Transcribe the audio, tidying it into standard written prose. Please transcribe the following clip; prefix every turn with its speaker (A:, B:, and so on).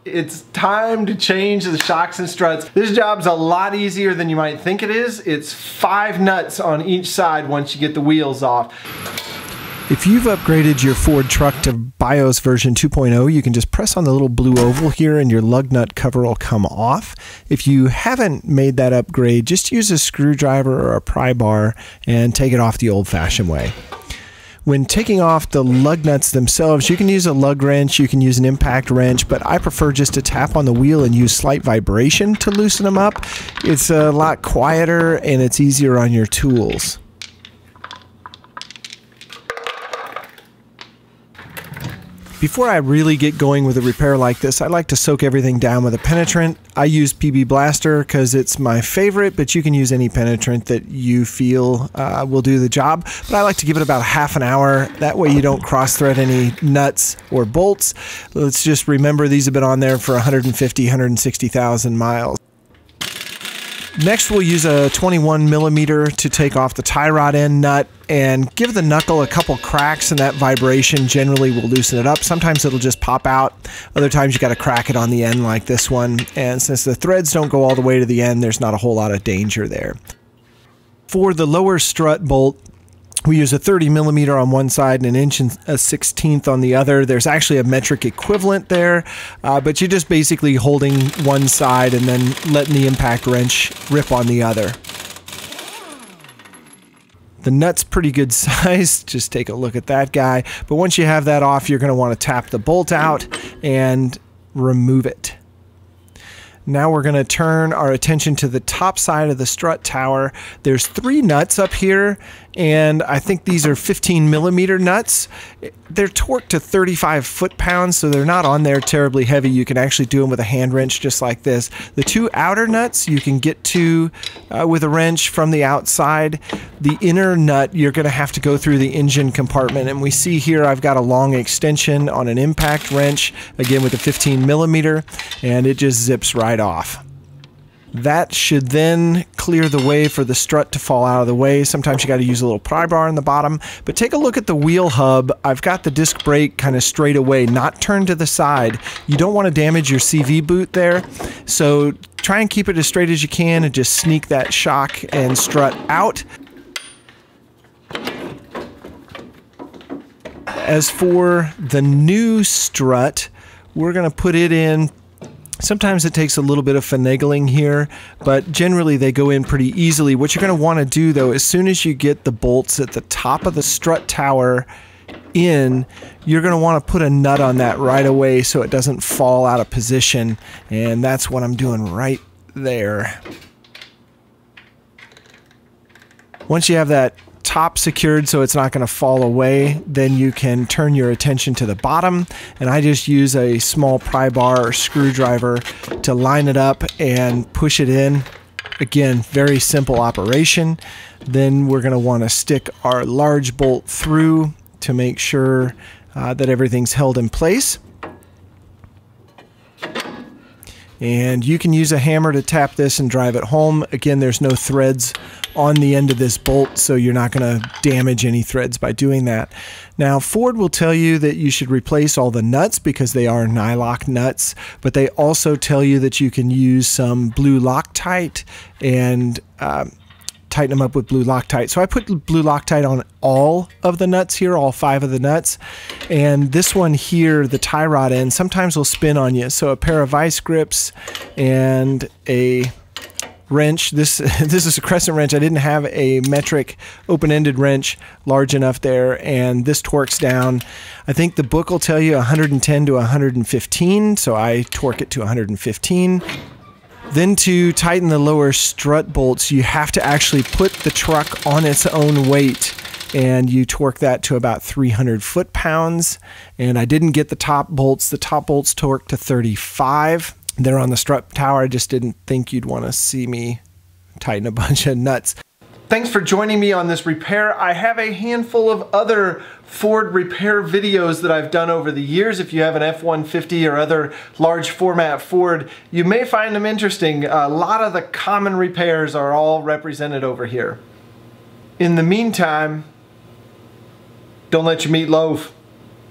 A: It's time to change the shocks and struts. This job's a lot easier than you might think it is. It's 5 nuts on each side once you get the wheels off.
B: If you've upgraded your Ford truck to BIOS version 2.0, you can just press on the little blue oval here and your lug nut cover will come off. If you haven't made that upgrade, just use a screwdriver or a pry bar and take it off the old-fashioned way. When taking off the lug nuts themselves, you can use a lug wrench, you can use an impact wrench, but I prefer just to tap on the wheel and use slight vibration to loosen them up. It's a lot quieter and it's easier on your tools. Before I really get going with a repair like this, I like to soak everything down with a penetrant. I use PB Blaster because it's my favorite, but you can use any penetrant that you feel will do the job. But I like to give it about half an hour. That way you don't cross-thread any nuts or bolts. Let's just remember these have been on there for 150, 160,000 miles. Next, we'll use a 21mm to take off the tie rod end nut and give the knuckle a couple cracks, and that vibration generally will loosen it up. Sometimes it'll just pop out. Other times you got to crack it on the end like this one. And since the threads don't go all the way to the end, there's not a whole lot of danger there. For the lower strut bolt, we use a 30mm on one side and 1/16" on the other. There's actually a metric equivalent there, but you're just basically holding one side and then letting the impact wrench rip on the other. The nut's pretty good size. Just take a look at that guy. But once you have that off, you're going to want to tap the bolt out and remove it. Now we're going to turn our attention to the top side of the strut tower. There's 3 nuts up here, and I think these are 15mm nuts. They're torqued to 35 foot-pounds, so they're not on there terribly heavy. You can actually do them with a hand wrench just like this. The 2 outer nuts you can get to with a wrench from the outside. The inner nut, you're going to have to go through the engine compartment, and we see here I've got a long extension on an impact wrench, again with a 15mm, and it just zips right off. That should then clear the way for the strut to fall out of the way. Sometimes you got to use a little pry bar in the bottom, but take a look at the wheel hub. I've got the disc brake kind of straight away, not turned to the side. You don't want to damage your CV boot there, so try and keep it as straight as you can and just sneak that shock and strut out. As for the new strut, we're going to put it in. Sometimes it takes a little bit of finagling here, but generally they go in pretty easily. What you're going to want to do though, as soon as you get the bolts at the top of the strut tower in, you're going to want to put a nut on that right away so it doesn't fall out of position, and that's what I'm doing right there. Once you have that top secured so it's not going to fall away, then you can turn your attention to the bottom, and I just use a small pry bar or screwdriver to line it up and push it in. Again, very simple operation. Then we're going to want to stick our large bolt through to make sure that everything's held in place. And you can use a hammer to tap this and drive it home. Again, there's no threads on the end of this bolt, so you're not going to damage any threads by doing that. Now, Ford will tell you that you should replace all the nuts because they are nylock nuts, but they also tell you that you can use some blue Loctite and tighten them up with blue Loctite. So I put blue Loctite on all of the nuts here, all 5 of the nuts. And this one here, the tie rod end, sometimes will spin on you. So a pair of vice grips and a wrench. This is a crescent wrench. I didn't have a metric open-ended wrench large enough there, and this torques down. I think the book will tell you 110 to 115, so I torque it to 115. Then to tighten the lower strut bolts, you have to actually put the truck on its own weight, and you torque that to about 300 foot-pounds. And I didn't get the top bolts. The top bolts torque to 35. They're on the strut tower. I just didn't think you'd want to see me tighten a bunch of nuts.
A: Thanks for joining me on this repair. I have a handful of other Ford repair videos that I've done over the years. If you have an F-150 or other large format Ford, you may find them interesting. A lot of the common repairs are all represented over here. In the meantime, don't let your meat loaf.